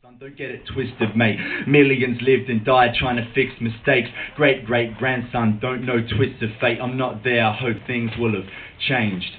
Don't get it twisted, mate. Millions lived and died trying to fix mistakes. Great-great-grandson, don't know twists of fate. I'm not there, I hope things will have changed.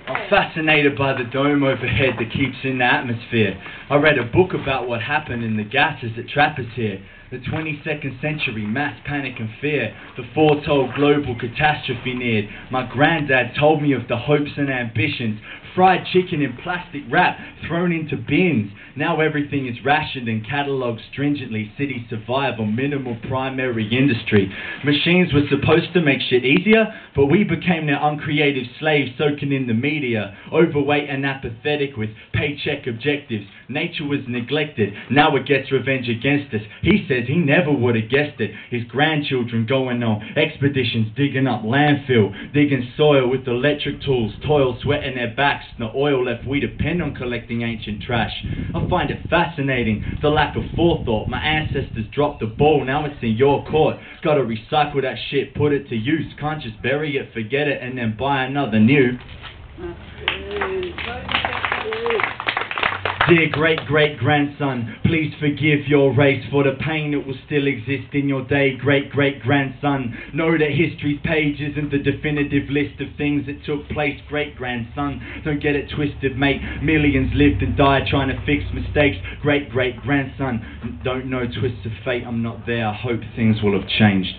I'm fascinated by the dome overhead that keeps in the atmosphere. I read a book about what happened in the gases that trap us here. The 22nd century, mass panic and fear. The foretold global catastrophe neared. My granddad told me of the hopes and ambitions. Fried chicken in plastic wrap, thrown into bins. Now everything is rationed and catalogued stringently. Cities survive on minimal primary industry. Machines were supposed to make shit easier, but we became their uncreative slaves, soaking in the media. Overweight and apathetic with paycheck objectives. Nature was neglected, now it gets revenge against us. He says he never would have guessed it. His grandchildren going on expeditions, digging up landfill, digging soil with electric tools, toil, sweat in their backs. No oil left, we depend on collecting ancient trash. I find it fascinating, the lack of forethought. My ancestors dropped the ball, now it's in your court. Gotta recycle that shit, put it to use. Can't just bury it, forget it, and then buy another new. Dear great-great-grandson, please forgive your race for the pain that will still exist in your day. Great-great-grandson, know that history's page isn't the definitive list of things that took place. Great-grandson, don't get it twisted, mate. Millions lived and died trying to fix mistakes. Great-great-grandson, don't know twists of fate. I'm not there, I hope things will have changed.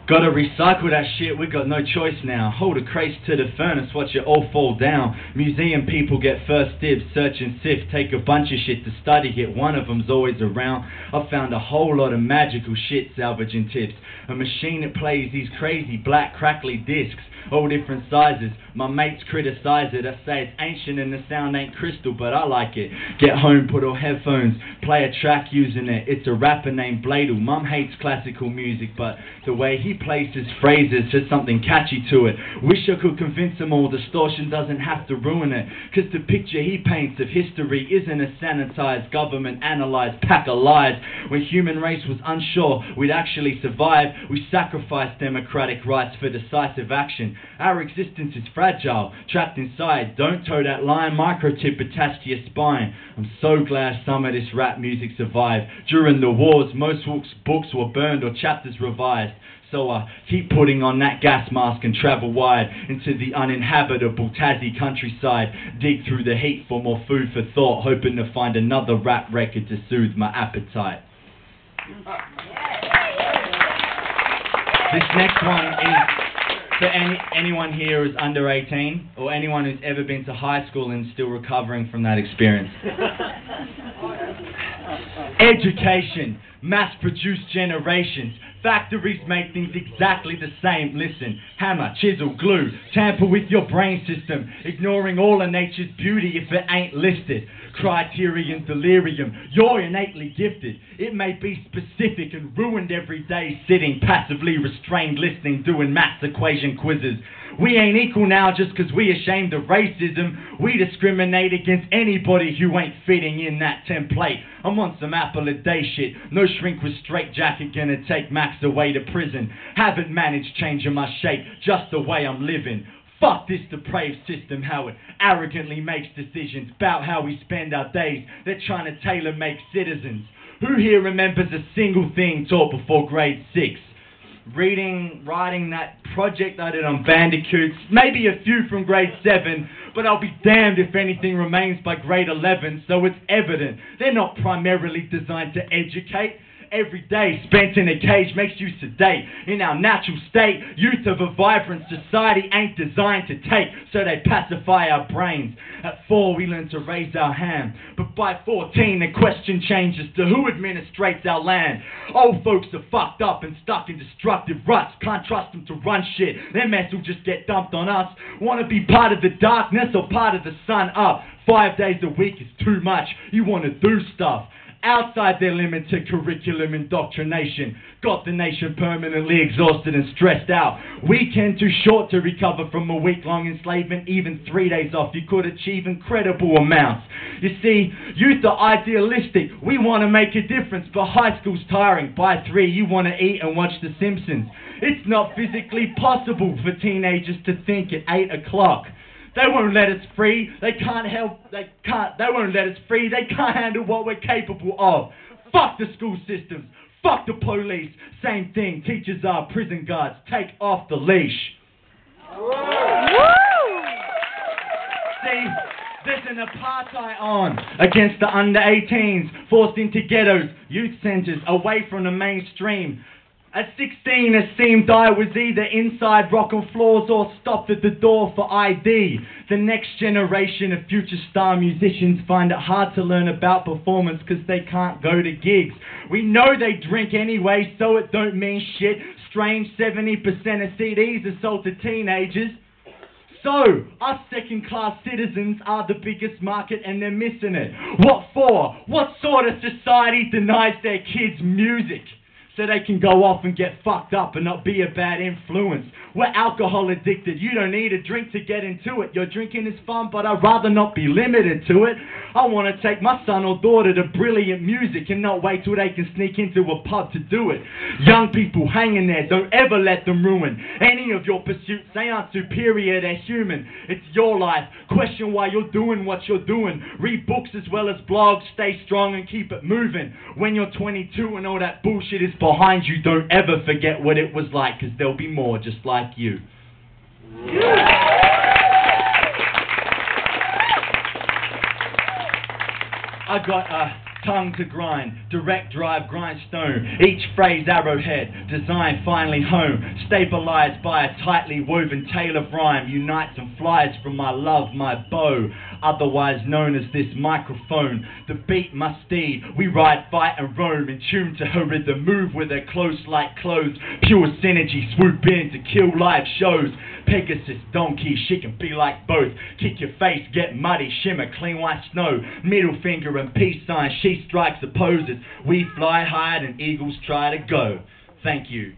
Gotta recycle that shit, we got no choice now. Hold a craze to the furnace, watch it all fall down. Museum people get first dibs, search and sift. Take a bunch of shit to study it, one of them's always around. I've found a whole lot of magical shit salvaging tips. A machine that plays these crazy black crackly discs, all different sizes. My mates criticize it, I say it's ancient and the sound ain't crystal, but I like it. Get home, put on headphones, play a track using it. It's a rapper named Bladel. Mum hates classical music, but the way he places phrases has something catchy to it. Wish I could convince him all distortion doesn't have to ruin it, cause the picture he paints of history isn't a sanitized, government analyzed pack of lies. When human race was unsure we'd actually survive, we sacrificed democratic rights for decisive action. Our existence is fragile, trapped inside. Don't toe that line, microchip attached to your spine. I'm so glad some of this rap music survived. During the wars, most books were burned or chapters revised. So I keep putting on that gas mask and travel wide into the uninhabitable Tassie countryside. Dig through the heat for more food for thought, hoping to find another rap record to soothe my appetite. This next one is for anyone here who's under 18, or anyone who's ever been to high school and still recovering from that experience. Education, mass-produced generations. Factories make things exactly the same. Listen, hammer, chisel, glue, tamper with your brain system, ignoring all of nature's beauty if it ain't listed. Criterion delirium, you're innately gifted. It may be specific and ruined every day, sitting passively restrained, listening, doing maths equation quizzes. We ain't equal now just cause we ashamed of racism. We discriminate against anybody who ain't fitting in that template. I'm on some apple a day shit. No shrink with straight jacket gonna take Max away to prison. Haven't managed changing my shape, just the way I'm living. Fuck this depraved system, how it arrogantly makes decisions about how we spend our days. They're trying to tailor-make citizens. Who here remembers a single thing taught before grade 6? Reading, writing that project I did on bandicoots, maybe a few from grade 7, but I'll be damned if anything remains by grade 11, so it's evident they're not primarily designed to educate. Every day spent in a cage makes you sedate. In our natural state, youth of a vibrant society ain't designed to take, so they pacify our brains. At 4 we learn to raise our hand, but by 14 the question changes to who administrates our land. Old folks are fucked up and stuck in destructive ruts. Can't trust them to run shit, their mess will just get dumped on us. Wanna be part of the darkness or part of the sun up? 5 days a week is too much, you wanna do stuff outside their limited curriculum indoctrination. Got the nation permanently exhausted and stressed out. Weekend too short to recover from a week-long enslavement. Even 3 days off you could achieve incredible amounts. You see, youth are idealistic. We want to make a difference, but high school's tiring. By 3 you want to eat and watch The Simpsons. It's not physically possible for teenagers to think at 8 o'clock. They won't let us free. They won't let us free. They can't handle what we're capable of. Fuck the school systems. Fuck the police. Same thing. Teachers are prison guards. Take off the leash. See, there's an apartheid on against the under 18s, forced into ghettos, youth centres, away from the mainstream. At 16, it seemed I was either inside rocking floors or stopped at the door for ID. The next generation of future star musicians find it hard to learn about performance because they can't go to gigs. We know they drink anyway, so it don't mean shit. Strange 70% of CDs are sold to teenagers. So, us second-class citizens are the biggest market and they're missing it. What for? What sort of society denies their kids music? So they can go off and get fucked up and not be a bad influence. We're alcohol addicted. You don't need a drink to get into it. Your drinking is fun, but I'd rather not be limited to it. I want to take my son or daughter to brilliant music and not wait till they can sneak into a pub to do it. Young people hang in there. Don't ever let them ruin any of your pursuits. They aren't superior, they're human. It's your life. Question why you're doing what you're doing. Read books as well as blogs. Stay strong and keep it moving. When you're 22 and all that bullshit is behind you, don't ever forget what it was like, because there'll be more just like you. I got a tongue to grind, direct drive grindstone, each phrase arrowhead, design finally home, stabilized by a tightly woven tail of rhyme, unites and flies from my love, my bow, otherwise known as this microphone. The beat must steed, we ride, fight and roam, in tune to her rhythm, move with her close like clothes, pure synergy, swoop in to kill live shows. Pegasus, donkey, she can be like both. Kick your face, get muddy, shimmer, clean white snow. Middle finger and peace sign, she strikes opposers. We fly higher than eagles try to go. Thank you.